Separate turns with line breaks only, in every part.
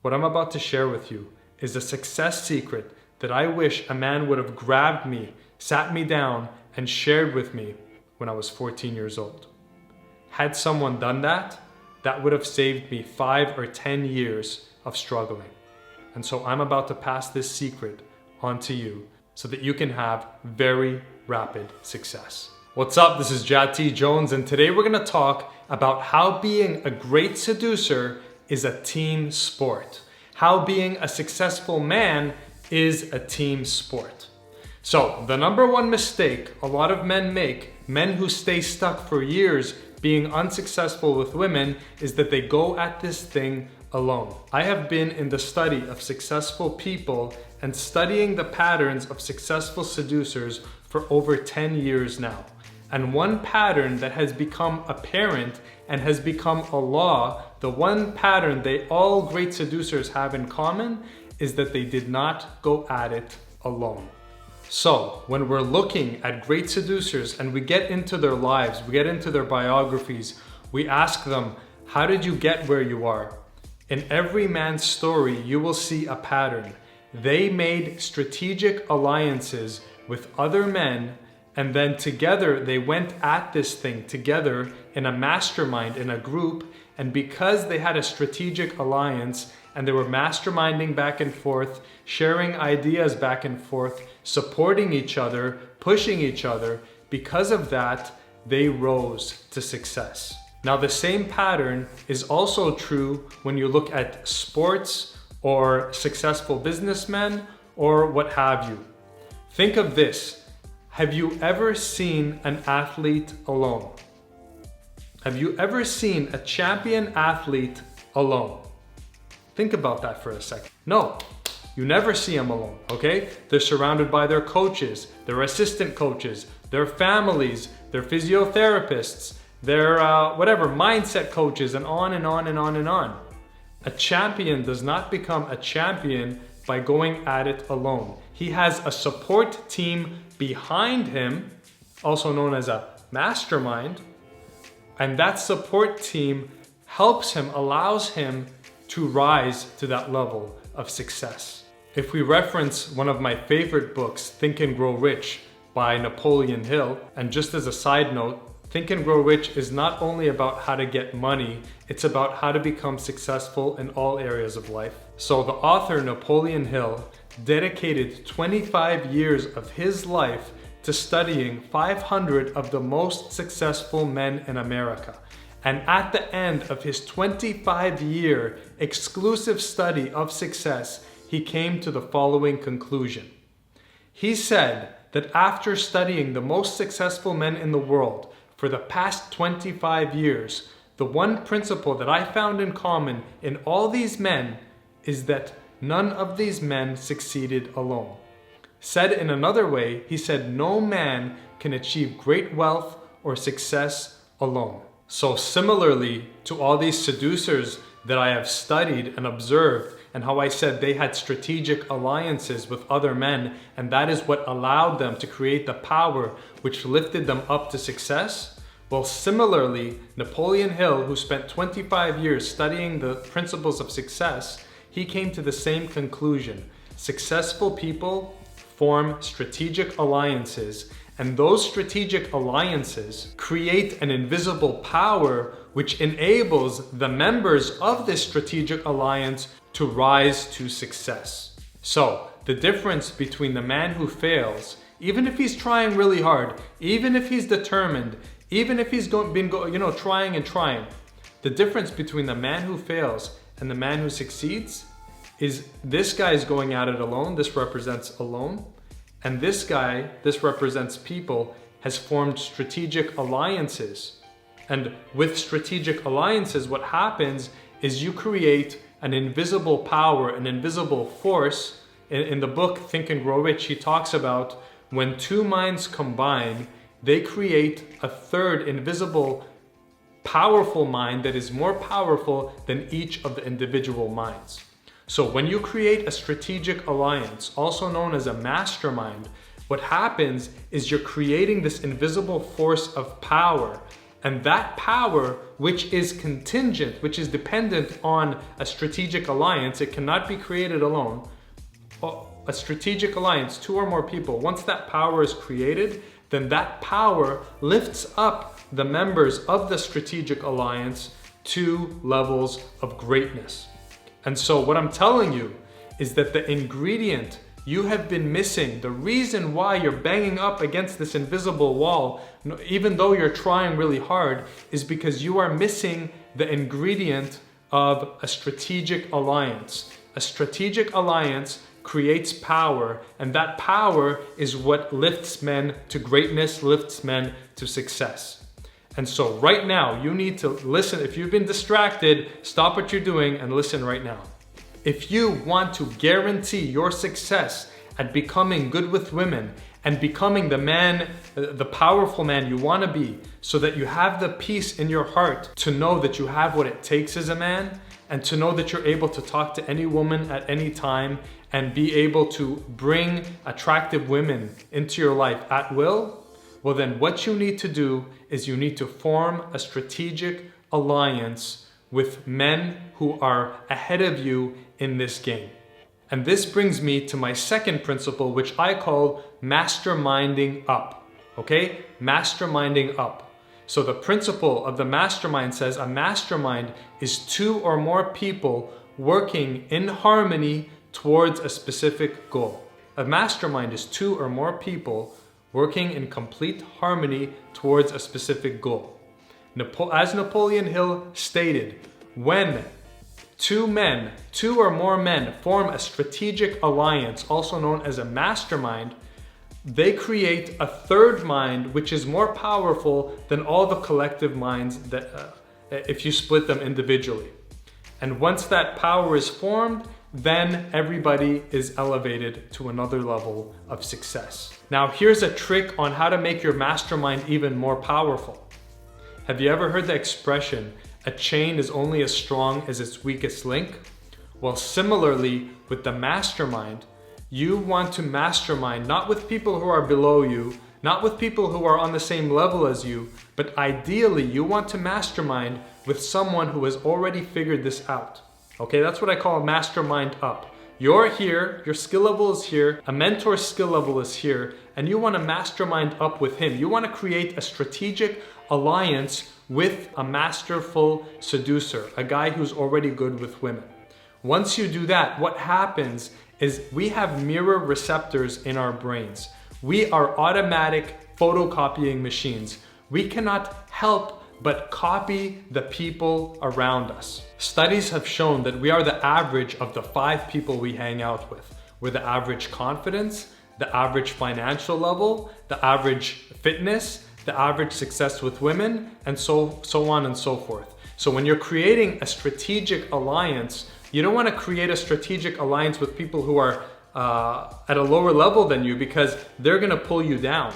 What I'm about to share with you is a success secret that I wish a man would have grabbed me, sat me down, and shared with me when I was 14 years old. Had someone done that, that would have saved me 5 or 10 years of struggling. And so I'm about to pass this secret on to you so that you can have very rapid success. What's up? This is Jati Jones, and today we're going to talk about how being a great seducer is a team sport. How being a successful man is a team sport. So, the number one mistake a lot of men make, men who stay stuck for years being unsuccessful with women, is that they go at this thing alone. I have been in the study of successful people and studying the patterns of successful seducers for over 10 years now. And one pattern that has become apparent and has become a law, the one pattern all great seducers have in common, is that they did not go at it alone. So, when we're looking at great seducers and we get into their lives, we get into their biographies, we ask them, how did you get where you are? In every man's story, you will see a pattern. They made strategic alliances with other men, and then together they went at this thing together in a mastermind, in a group, and because they had a strategic alliance and they were masterminding back and forth, sharing ideas back and forth, supporting each other, pushing each other, because of that, they rose to success. Now, the same pattern is also true when you look at sports or successful businessmen or what have you. Think of this. Have you ever seen an athlete alone? Have you ever seen a champion athlete alone? Think about that for a second. No, you never see them alone, okay? They're surrounded by their coaches, their assistant coaches, their families, their physiotherapists, their mindset coaches, and on and on and on and on. A champion does not become a champion by going at it alone. He has a support team behind him, also known as a mastermind, and that support team helps him, allows him to rise to that level of success. If we reference one of my favorite books, Think and Grow Rich by Napoleon Hill, and just as a side note, Think and Grow Rich is not only about how to get money, it's about how to become successful in all areas of life. So the author, Napoleon Hill, dedicated 25 years of his life to studying 500 of the most successful men in America. And at the end of his 25-year exclusive study of success, he came to the following conclusion. He said that after studying the most successful men in the world for the past 25 years, the one principle that I found in common in all these men is that none of these men succeeded alone. Said in another way, he said no man can achieve great wealth or success alone. So similarly to all these seducers that I have studied and observed, and how I said they had strategic alliances with other men, and that is what allowed them to create the power which lifted them up to success. Well, similarly, Napoleon Hill, who spent 25 years studying the principles of success, he came to the same conclusion. Successful people form strategic alliances, and those strategic alliances create an invisible power which enables the members of this strategic alliance to rise to success. So, the difference between the man who fails, even if he's trying really hard, even if he's determined, even if he's trying and trying, the difference between the man who fails and the man who succeeds is this guy is going at it alone. This represents alone. And this guy, this represents people, has formed strategic alliances. And with strategic alliances, what happens is you create an invisible power, an invisible force. In the book Think and Grow Rich, he talks about when two minds combine, they create a third invisible, powerful mind that is more powerful than each of the individual minds. So when you create a strategic alliance, also known as a mastermind, what happens is you're creating this invisible force of power, And that power, which is contingent, which is dependent on a strategic alliance, it cannot be created alone. A strategic alliance, 2 or more people, once that power is created, then that power lifts up the members of the strategic alliance to levels of greatness. And so what I'm telling you is that the ingredient you have been missing, the reason why you're banging up against this invisible wall, even though you're trying really hard, is because you are missing the ingredient of a strategic alliance. A strategic alliance creates power, and that power is what lifts men to greatness, lifts men to success. And so right now, you need to listen. If you've been distracted, stop what you're doing and listen right now. If you want to guarantee your success at becoming good with women and becoming the man, the powerful man you want to be, so that you have the peace in your heart to know that you have what it takes as a man, and to know that you're able to talk to any woman at any time and be able to bring attractive women into your life at will, well then what you need to do is you need to form a strategic alliance with men who are ahead of you in this game. And this brings me to my second principle, which I call masterminding up. Okay? Masterminding up. So the principle of the mastermind says a mastermind is 2 or more people working in harmony towards a specific goal. A mastermind is 2 or more people working in complete harmony towards a specific goal. As Napoleon Hill stated, when 2 or more men form a strategic alliance, also known as a mastermind, they create a third mind which is more powerful than all the collective minds that if you split them individually. And once that power is formed, then everybody is elevated to another level of success. Now here's a trick on how to make your mastermind even more powerful. Have you ever heard the expression, a chain is only as strong as its weakest link? Well, similarly with the mastermind, you want to mastermind not with people who are below you, not with people who are on the same level as you, but ideally you want to mastermind with someone who has already figured this out. Okay, that's what I call a mastermind up. You're here, your skill level is here, a mentor's skill level is here, and you want to mastermind up with him. You want to create a strategic alliance with a masterful seducer, a guy who's already good with women. Once you do that, what happens is we have mirror receptors in our brains. We are automatic photocopying machines. We cannot help but copy the people around us. Studies have shown that we are the average of the 5 people we hang out with. We're the average confidence, the average financial level, the average fitness, the average success with women, and so on and so forth. So when you're creating a strategic alliance, you don't want to create a strategic alliance with people who are at a lower level than you, because they're going to pull you down.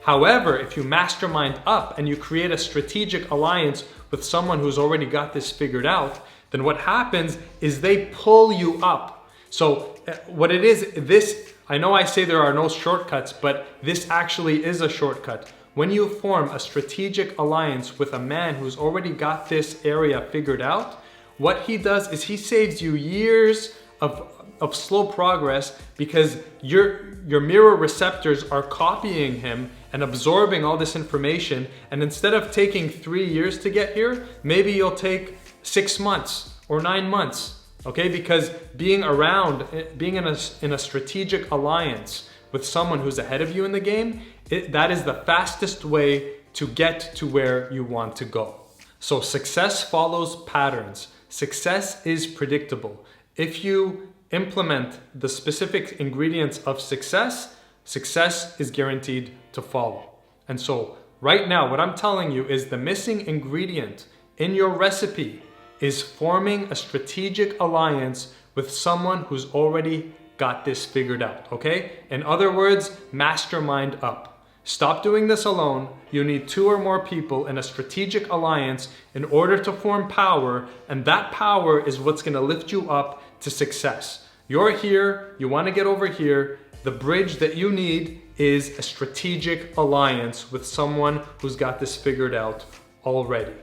However, if you mastermind up and you create a strategic alliance with someone who's already got this figured out, then what happens is they pull you up. So what it is, I know I say there are no shortcuts, but this actually is a shortcut. When you form a strategic alliance with a man who's already got this area figured out, what he does is he saves you years of slow progress, because your mirror receptors are copying him and absorbing all this information. And instead of taking 3 years to get here, maybe you'll take 6 months or 9 months, okay? Because being in a strategic alliance with someone who's ahead of you in the game, that is the fastest way to get to where you want to go. So success follows patterns. Success is predictable. If you implement the specific ingredients of success, success is guaranteed to follow. And so right now, what I'm telling you is the missing ingredient in your recipe is forming a strategic alliance with someone who's already got this figured out, okay? In other words, mastermind up. Stop doing this alone. You need 2 or more people in a strategic alliance in order to form power, and that power is what's gonna lift you up to success. You're here, you wanna get over here. The bridge that you need is a strategic alliance with someone who's got this figured out already.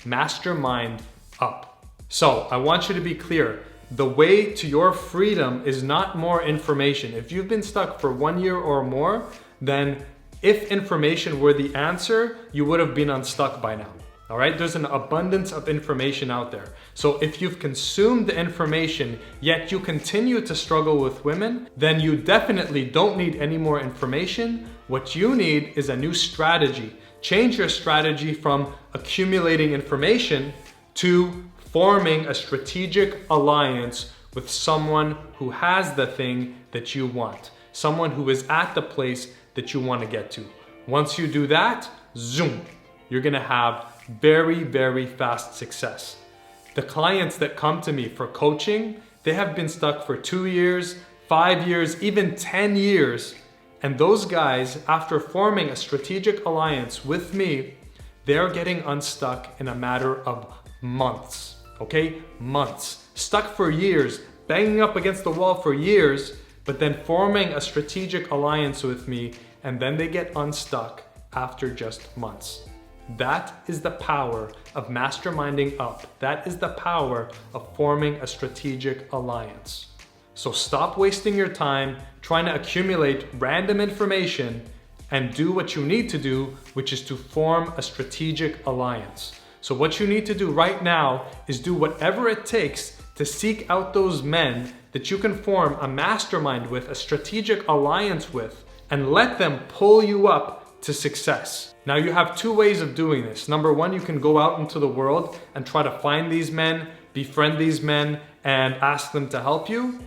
Mastermind up. So I want you to be clear. The way to your freedom is not more information. If you've been stuck for 1 year or more, then if information were the answer, you would have been unstuck by now. All right, there's an abundance of information out there. So if you've consumed the information, yet you continue to struggle with women, then you definitely don't need any more information. What you need is a new strategy. Change your strategy from accumulating information to forming a strategic alliance with someone who has the thing that you want, someone who is at the place that you want to get to. Once you do that, zoom, you're gonna have very, very fast success. The clients that come to me for coaching, they have been stuck for 2 years, 5 years, even 10 years. And those guys, after forming a strategic alliance with me, they're getting unstuck in a matter of months, okay? Months. Stuck for years, banging up against the wall for years, but then forming a strategic alliance with me, and then they get unstuck after just months. That is the power of masterminding up. That is the power of forming a strategic alliance. So stop wasting your time trying to accumulate random information and do what you need to do, which is to form a strategic alliance. So what you need to do right now is do whatever it takes to seek out those men that you can form a mastermind with, a strategic alliance with, and let them pull you up to success. Now you have 2 ways of doing this. Number 1, you can go out into the world and try to find these men, befriend these men, and ask them to help you.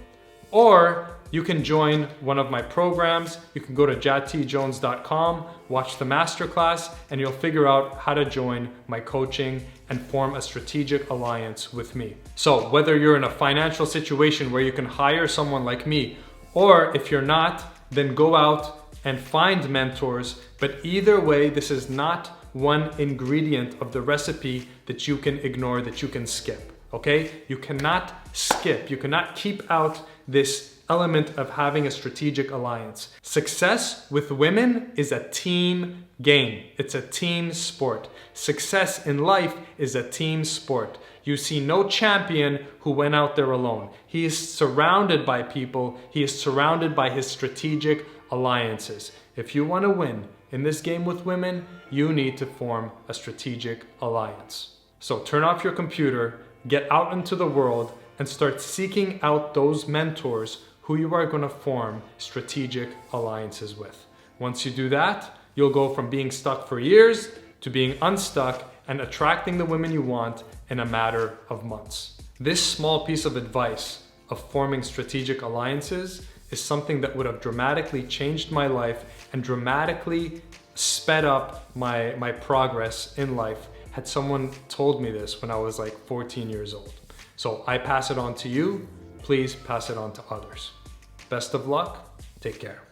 Or you can join one of my programs. You can go to jadtjones.com, watch the masterclass, and you'll figure out how to join my coaching and form a strategic alliance with me. So whether you're in a financial situation where you can hire someone like me, or if you're not, then go out and find mentors. But either way, this is not one ingredient of the recipe that you can ignore, that you can skip, okay? You cannot skip, you cannot keep out this element of having a strategic alliance. Success with women is a team game. It's a team sport. Success in life is a team sport. You see no champion who went out there alone. He is surrounded by people. He is surrounded by his strategic alliances. If you want to win in this game with women, you need to form a strategic alliance. So turn off your computer, get out into the world, and start seeking out those mentors who you are going to form strategic alliances with. Once you do that, you'll go from being stuck for years to being unstuck and attracting the women you want in a matter of months. This small piece of advice of forming strategic alliances is something that would have dramatically changed my life and dramatically sped up my progress in life had someone told me this when I was like 14 years old. So I pass it on to you. Please pass it on to others. Best of luck. Take care.